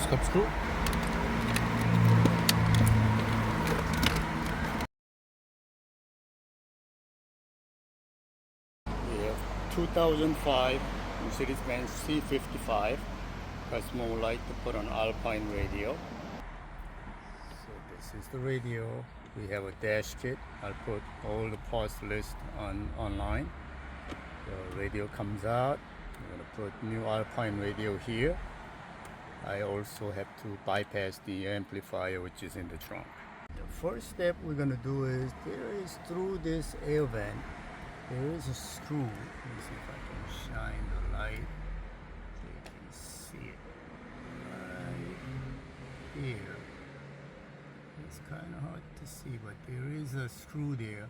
stop screw. We have 2005 Mercedes-Benz C55. Customer would like to put on Alpine radio. So this is the radio. We have a dash kit. I'll put all the parts list online. The radio comes out. I'm going to put new Alpine radio here. I also have to bypass the amplifier which is in the trunk. The first step we're going to do is through this air vent, there is a screw. Let me see if I can shine the light so you can see it right here. It's kind of hard to see, but there is a screw there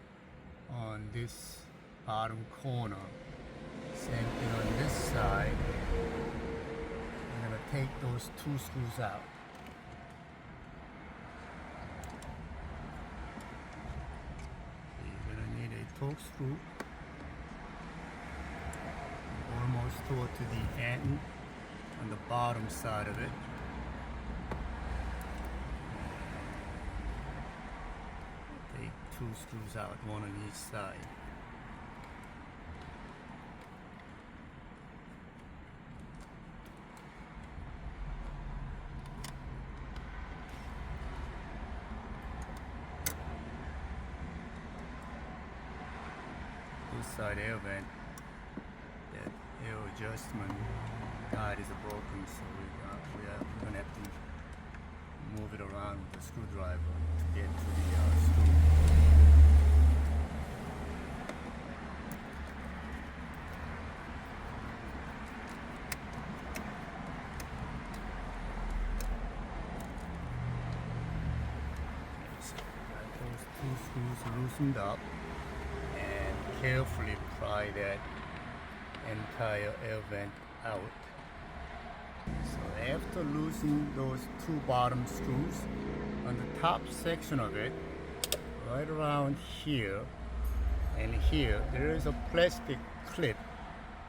on this bottom corner. Same thing on this side. I'm going to take those two screws out. So you're going to need a torque screw almost toward to the end on the bottom side of it. Take two screws out, one on each side. This side air vent, that air adjustment guide is broken, so we're going to have to move it around with the screwdriver to get to the screw. So got those two screws loosened up. Carefully pry that entire air vent out. So after loosening those two bottom screws, on the top section of it, right around here and here, there is a plastic clip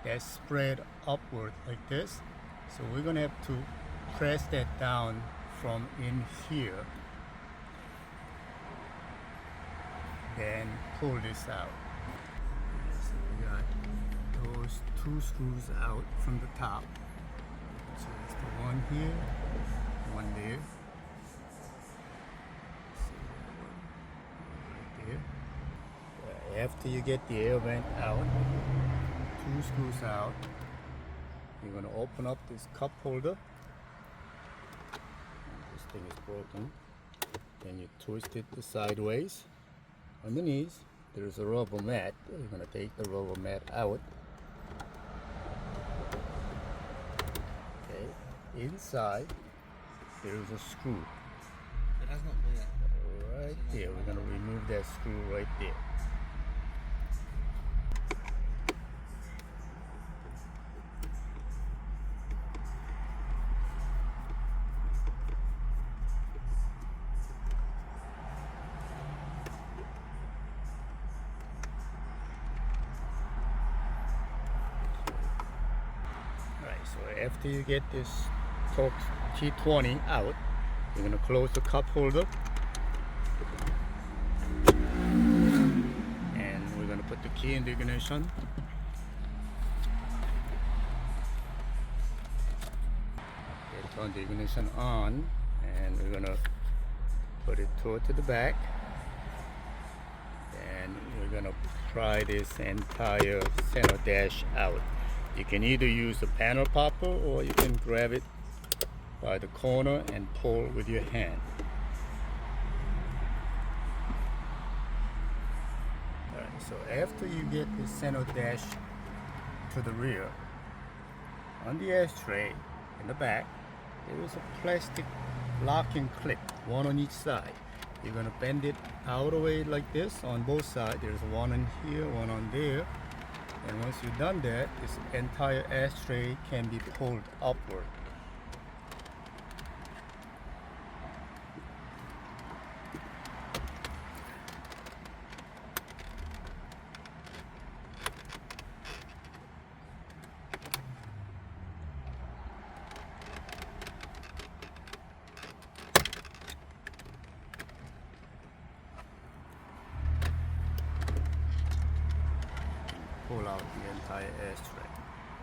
that's spread upward like this. So we're going to have to press that down from in here, then pull this out. Those two screws out from the top. So it's the one here, one there. See that one? Right there. After you get the air vent out, two screws out, you're going to open up this cup holder. This thing is broken. Then you twist it sideways. Underneath, there's a rubber mat. You're going to take the rubber mat out. Okay. Inside, there's a screw. Right there. We're going to remove that screw right there. So after you get this Torx T20 out, you're going to close the cup holder, and we're going to put the key in the ignition. Okay, turn the ignition on, and we're going to put it toward to the back, and we're going to pry this entire center dash out. You can either use the panel popper or you can grab it by the corner and pull with your hand. Alright, so after you get the center dash to the rear, on the ashtray in the back, there is a plastic locking clip, one on each side. You're going to bend it out of the way like this on both sides. There's one on here, one on there. And once you've done that, this entire ashtray can be pulled upward. out the entire ashtray.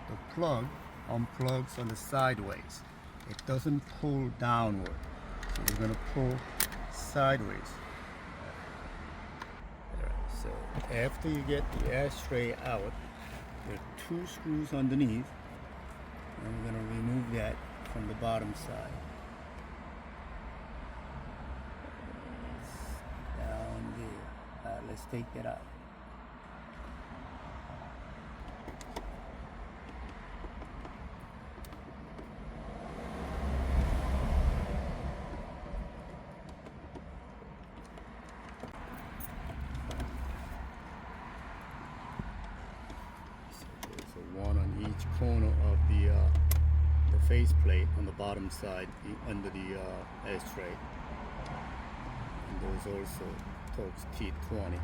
The plug unplugs on the sideways. It doesn't pull downward, so we're going to pull sideways. Alright, so after you get the ashtray out, there are 2 screws underneath, and we're going to remove that from the bottom side. Down there. Alright, let's take that out. One on each corner of the faceplate on the bottom side under the ashtray, and those also Torx T20.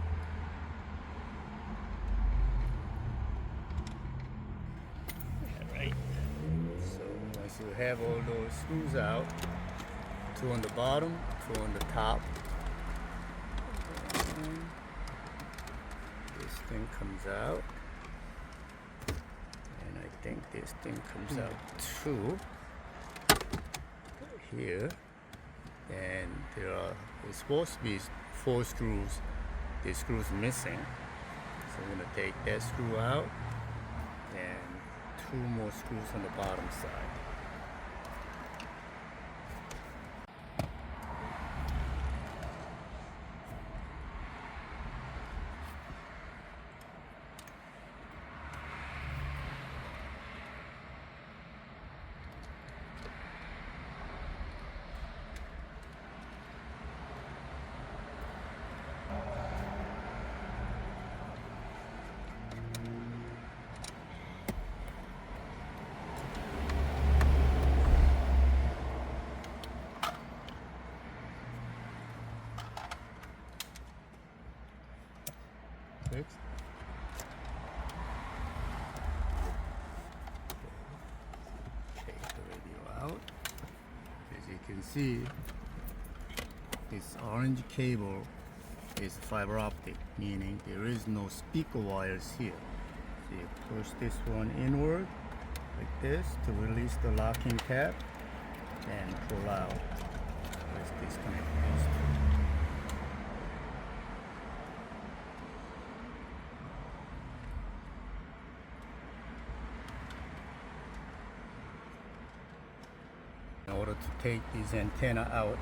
Alright, so once you have all those screws out, 2 on the bottom, 2 on the top, and this thing comes out. I think this thing comes out too here, and there's supposed to be 4 screws. The screws missing, so I'm going to take that screw out and 2 more screws on the bottom side. Fixed. Take the radio out. As you can see, this orange cable is fiber optic, meaning there is no speaker wires here. So you push this one inward like this to release the locking cap and pull out. Let's disconnect these 2. In order to take this antenna out,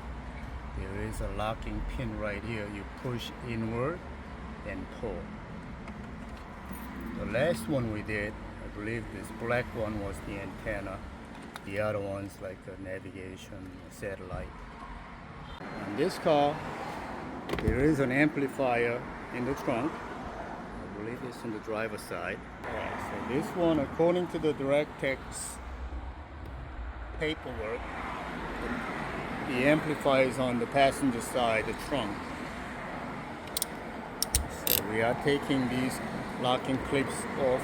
there is a locking pin right here. You push inward and pull. The last one we did, I believe this black one was the antenna. The other one's like a navigation satellite. On this car, there is an amplifier in the trunk. I believe it's on the driver's side. Alright, so this one, according to the DirectX paperwork, the amplifier is on the passenger side, the trunk. So we are taking these locking clips off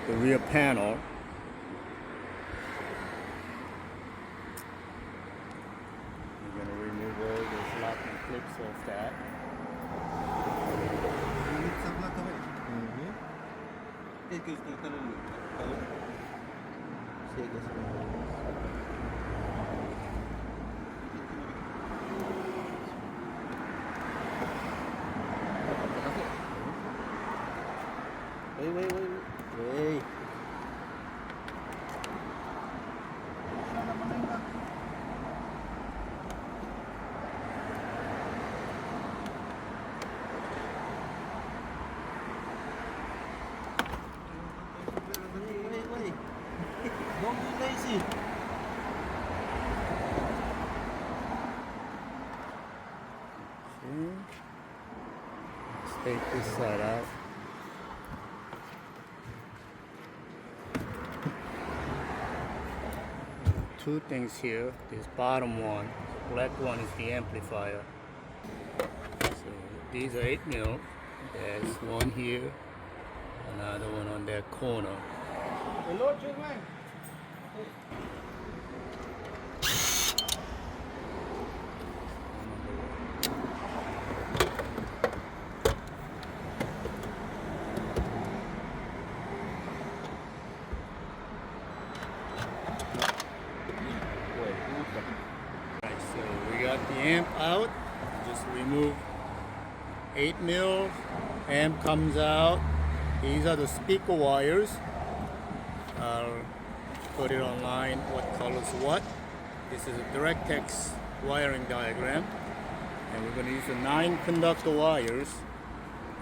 the rear panel. We're going to remove all those locking clips off that. Wait. Don't be lazy. Okay. Let's take this side out. Two things here. This bottom one, the black one, is the amplifier. So these are 8mm. There's one here, another one on that corner. Hello, gentlemen. amp out. Just remove 8mm. Amp comes out. These are the speaker wires. I'll put it online what colors what. This is a DirectX wiring diagram. And we're going to use the 9 conductor wires.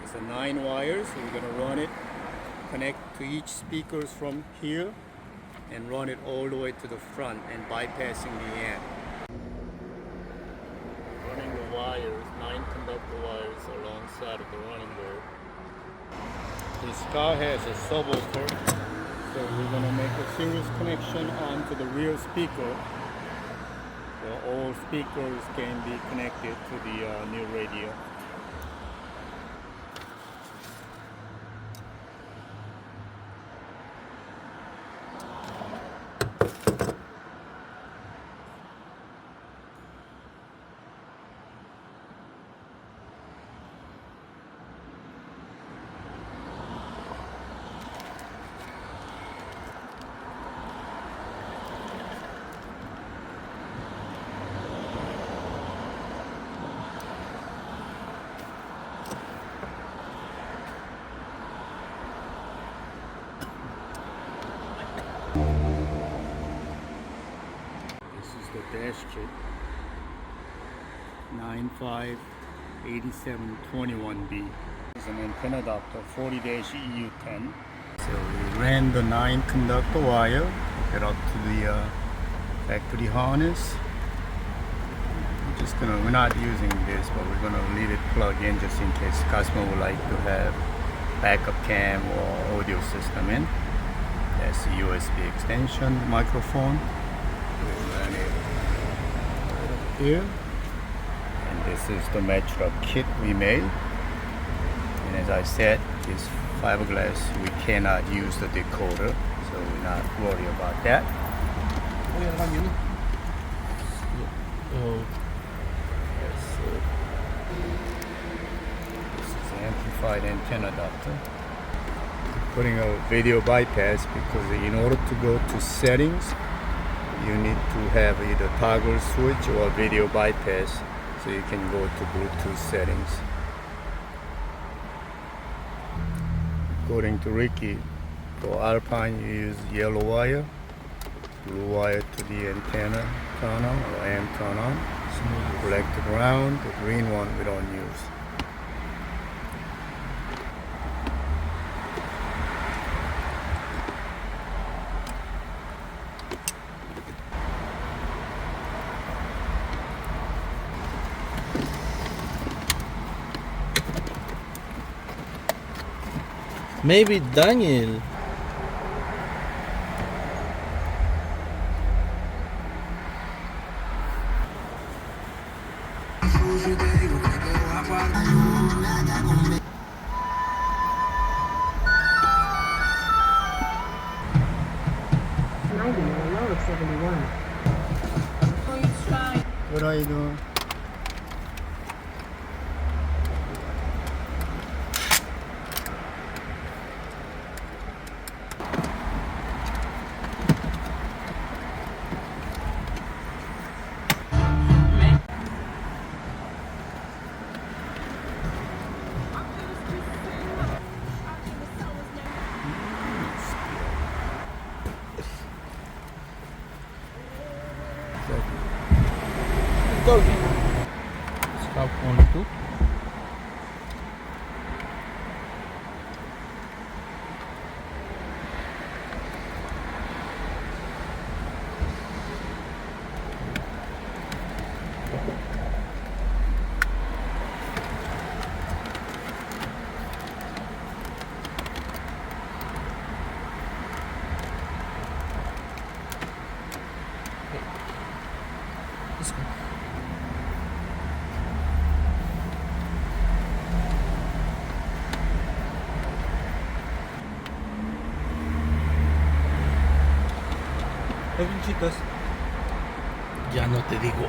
It's a 9 wires. We're going to run it, connect to each speakers from here, and run it all the way to the front and bypassing the amp. Running the wires, 9 conductor wires alongside of the running board. This car has a subwoofer, so we're going to make a series connection onto the rear speaker. So all speakers can be connected to the new radio. The dash kit 958721B. It's an antenna adapter 40-EU10. So we ran the 9 conductor wire, get up to the factory harness. We're not using this, but we're gonna leave it plugged in just in case customer would like to have backup cam or audio system in. That's the USB extension microphone. We ran it here, and this is the Metra kit we made. And as I said, this fiberglass we cannot use the decoder, so we're not worried about that. This is an amplified antenna adapter. Putting a video bypass because in order to go to settings, you need to have either toggle switch or video bypass so you can go to Bluetooth settings. According to Ricky, for Alpine you use yellow wire, blue wire to the antenna turn on or amp turn on, black to ground, the green one we don't use. Maybe Daniel. Low of 71. What are you doing? Stop 1, 2. Let's go. Los pinchitos. Ya no te digo.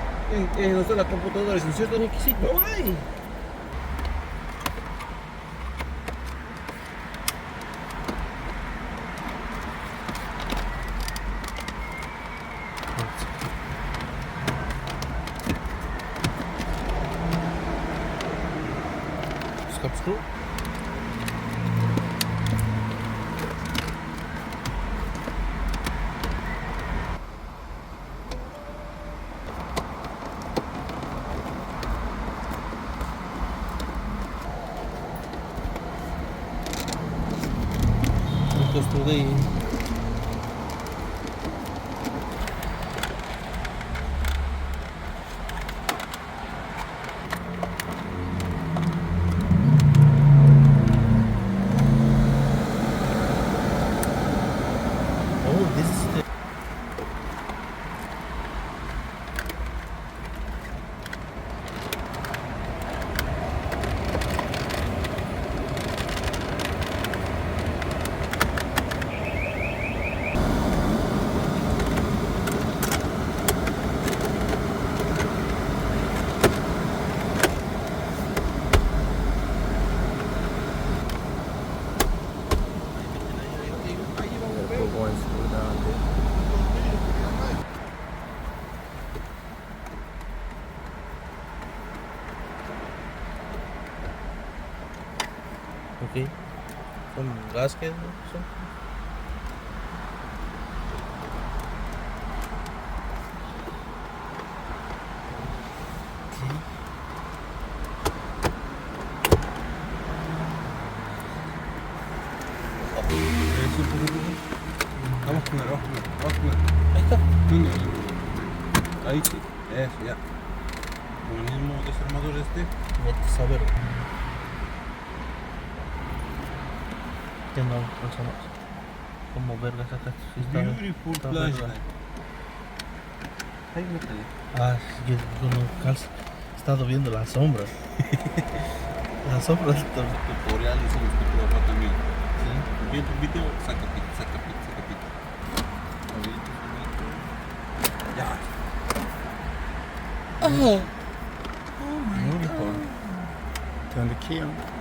No son las computadoras, en cierto requisito. No hay. screw. Because today this is the okay. Some gasket or something. Vamos con el ojo. Ahí está. Ahí sí. Eso, ya. Con el mismo desarmador Vete a saber. Que no alcanza más. Como verga saca si está. Beautiful está flashlight. verga. Ahí métele. Ah, sí, yo no calzo. He estado viendo las sombras. Las sombras están. Tutoriales son los que trabajan también. Sí. Viendo un video, saca pito, saca pito, saca pito. Ya. Oh. Turn the key on.